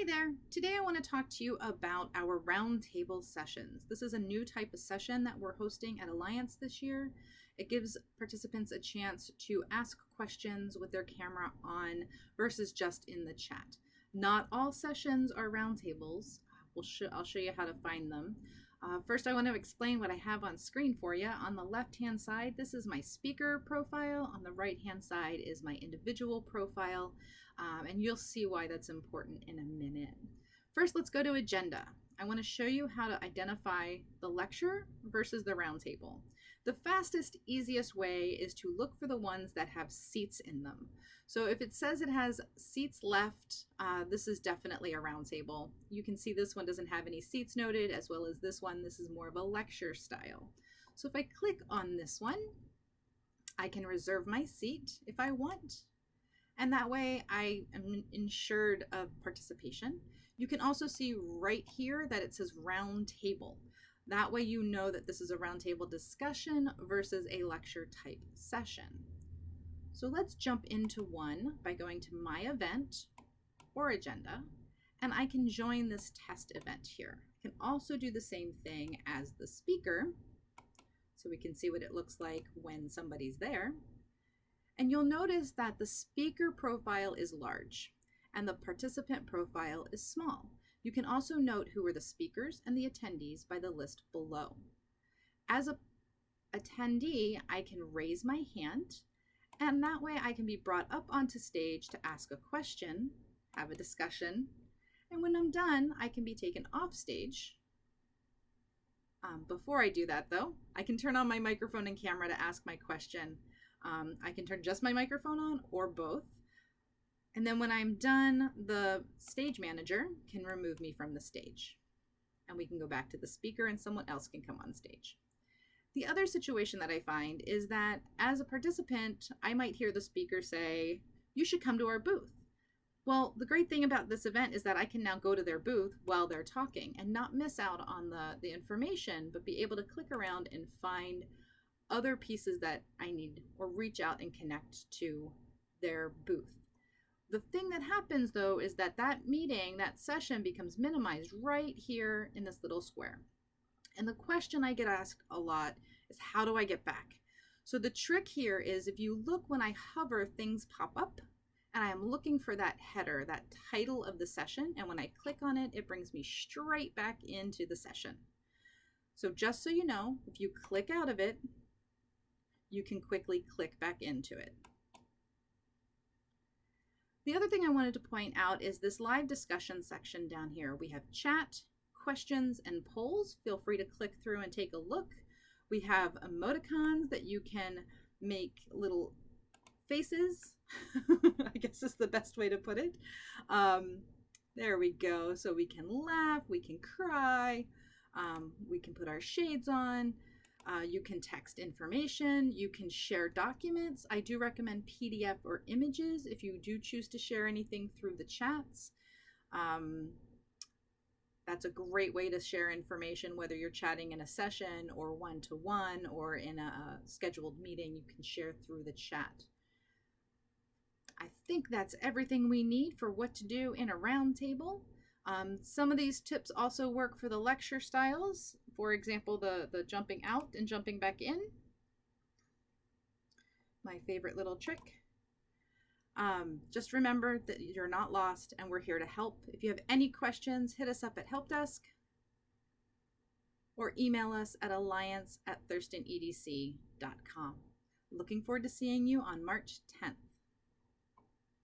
Hi there. Today I want to talk to you about our roundtable sessions. This is a new type of session that we're hosting at Alliance this year. It gives participants a chance to ask questions with their camera on versus just in the chat. Not all sessions are roundtables. I'll show you how to find them. First, I want to explain what I have on screen for you. On the left-hand side, this is my speaker profile. On the right-hand side is my individual profile, and you'll see why that's important in a minute. First, let's go to agenda. I want to show you how to identify the lecture versus the roundtable. The fastest, easiest way is to look for the ones that have seats in them. So if it says it has seats left, this is definitely a roundtable. You can see this one doesn't have any seats noted, as well as this one. This is more of a lecture style. So if I click on this one, I can reserve my seat if I want. And that way I am ensured of participation. You can also see right here that it says round table. That way you know that this is a roundtable discussion versus a lecture type session. So let's jump into one by going to my event or agenda, and I can join this test event here. I can also do the same thing as the speaker, so we can see what it looks like when somebody's there. And you'll notice that the speaker profile is large and the participant profile is small. You can also note who are the speakers and the attendees by the list below. As an attendee, I can raise my hand, and that way I can be brought up onto stage to ask a question, have a discussion, and when I'm done, I can be taken off stage. Before I do that though, I can turn on my microphone and camera to ask my question. I can turn just my microphone on or both. And then when I'm done, the stage manager can remove me from the stage. And we can go back to the speaker and someone else can come on stage. The other situation that I find is that as a participant, I might hear the speaker say, "You should come to our booth." Well, the great thing about this event is that I can now go to their booth while they're talking and not miss out on the information, but be able to click around and find other pieces that I need or reach out and connect to their booth. The thing that happens though is that meeting, that session becomes minimized right here in this little square. And the question I get asked a lot is, how do I get back? So the trick here is if you look when I hover, things pop up and I am looking for that header, that title of the session. And when I click on it, it brings me straight back into the session. So just so you know, if you click out of it, you can quickly click back into it. The other thing I wanted to point out is this live discussion section down here. We have chat, questions, and polls. Feel free to click through and take a look. We have emoticons that you can make little faces. I guess is the best way to put it. There we go. So we can laugh, we can cry, we can put our shades on. You can text information, you can share documents. I do recommend PDF or images if you do choose to share anything through the chats. That's a great way to share information, whether you're chatting in a session or one-to-one or in a scheduled meeting, you can share through the chat. I think that's everything we need for what to do in a roundtable. Some of these tips also work for the lecture styles. For example, the jumping out and jumping back in. My favorite little trick. Just remember that you're not lost and we're here to help. If you have any questions, hit us up at Help Desk or email us at alliance@thurstonedc.com. Looking forward to seeing you on March 10th.